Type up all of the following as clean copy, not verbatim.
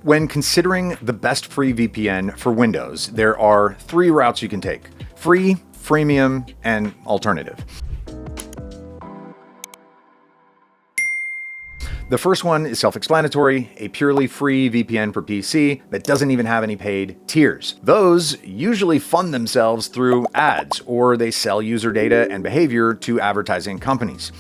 When considering the best free VPN for Windows, there are three routes you can take: free, freemium, and alternative. The first one is self-explanatory, a purely free VPN for PC that doesn't even have any paid tiers. Those usually fund themselves through ads, or they sell user data and behavior to advertising companies.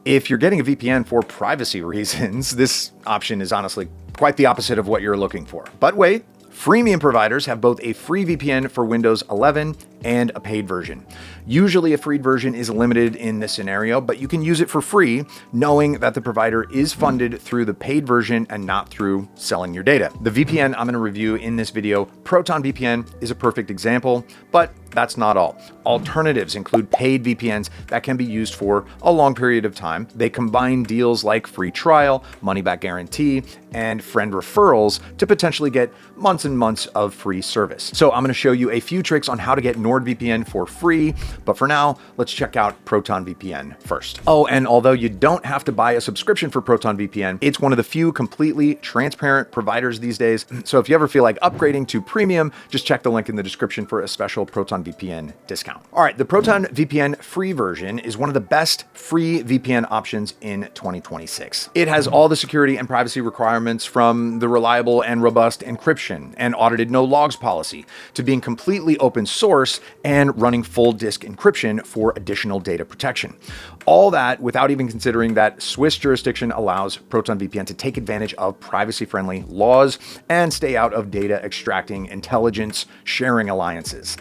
If you're getting a VPN for privacy reasons, this option is honestly quite the opposite of what you're looking for. But wait, freemium providers have both a free VPN for Windows 11 and a paid version. Usually a free version is limited in this scenario, but you can use it for free, knowing that the provider is funded through the paid version and not through selling your data. The VPN I'm going to review in this video, Proton VPN, is a perfect example, but that's not all. Alternatives include paid VPNs that can be used for a long period of time. They combine deals like free trial, money back guarantee, and friend referrals to potentially get months and months of free service. So I'm going to show you a few tricks on how to get NordVPN for free, but for now, let's check out Proton VPN first. Oh, and although you don't have to buy a subscription for Proton VPN, it's one of the few completely transparent providers these days. So if you ever feel like upgrading to premium, just check the link in the description for a special Proton VPN discount. All right, the Proton VPN free version is one of the best free VPN options in 2026. It has all the security and privacy requirements, from the reliable and robust encryption and audited no logs policy to being completely open source and running full disk encryption for additional data protection. All that without even considering that Swiss jurisdiction allows Proton VPN to take advantage of privacy-friendly laws and stay out of data extracting intelligence sharing alliances.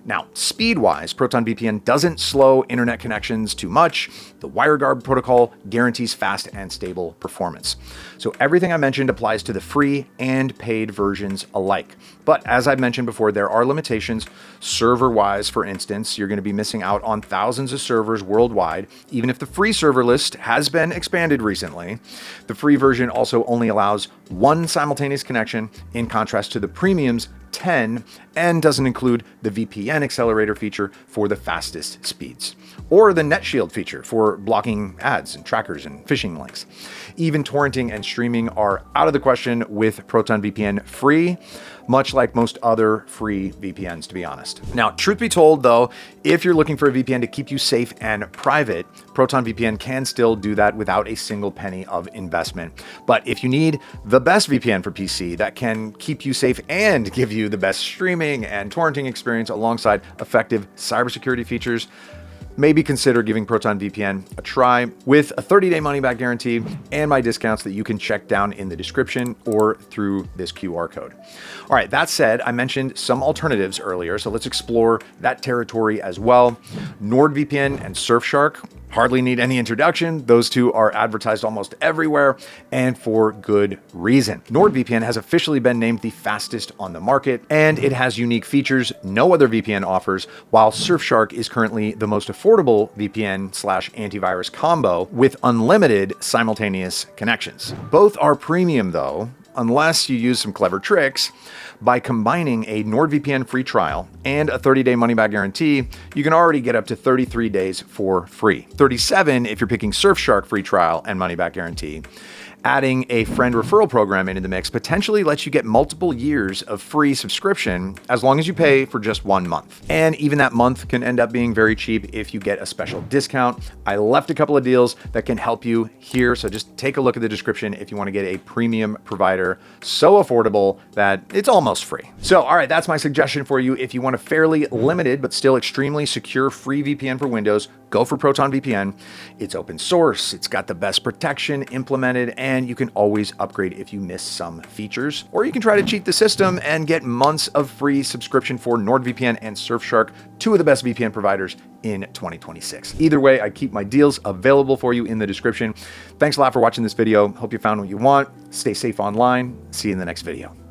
Now, speed-wise, Proton VPN doesn't slow internet connections too much. The WireGuard protocol guarantees fast and stable performance. So everything I mentioned applies to the free and paid versions alike. But as I've mentioned before, there are limitations. Server-wise, for instance, you're going to be missing out on thousands of servers worldwide, even if the free server list has been expanded recently. The free version also only allows one simultaneous connection, in contrast to the premium's 10, and doesn't include the VPN accelerator feature for the fastest speeds, or the NetShield feature for blocking ads and trackers and phishing links. Even torrenting and streaming are out of the question with Proton VPN free, much like most other free VPNs, to be honest. Now, truth be told though, if you're looking for a VPN to keep you safe and private, Proton VPN can still do that without a single penny of investment. But if you need the best VPN for PC that can keep you safe and give you the best streaming and torrenting experience alongside effective cybersecurity features, maybe consider giving Proton VPN a try with a 30-day money-back guarantee and my discounts that you can check down in the description or through this QR code. All right, that said, I mentioned some alternatives earlier, so let's explore that territory as well. NordVPN and Surfshark hardly need any introduction. Those two are advertised almost everywhere, and for good reason. NordVPN has officially been named the fastest on the market, and it has unique features no other VPN offers, while Surfshark is currently the most affordable VPN/antivirus combo with unlimited simultaneous connections. Both are premium though, unless you use some clever tricks. By combining a NordVPN free trial and a 30-day money-back guarantee, you can already get up to 33 days for free. 37 if you're picking Surfshark free trial and money-back guarantee. Adding a friend referral program into the mix potentially lets you get multiple years of free subscription as long as you pay for just 1 month. And even that month can end up being very cheap if you get a special discount. I left a couple of deals that can help you here, so just take a look at the description if you want to get a premium provider so affordable that it's almost free. So, all right, that's my suggestion for you. If you want a fairly limited but still extremely secure free VPN for Windows, go for Proton VPN. It's open source, it's got the best protection implemented, and you can always upgrade if you miss some features. Or you can try to cheat the system and get months of free subscription for NordVPN and Surfshark, two of the best VPN providers in 2026. Either way, I keep my deals available for you in the description. Thanks a lot for watching this video. Hope you found what you want. Stay safe online. See you in the next video.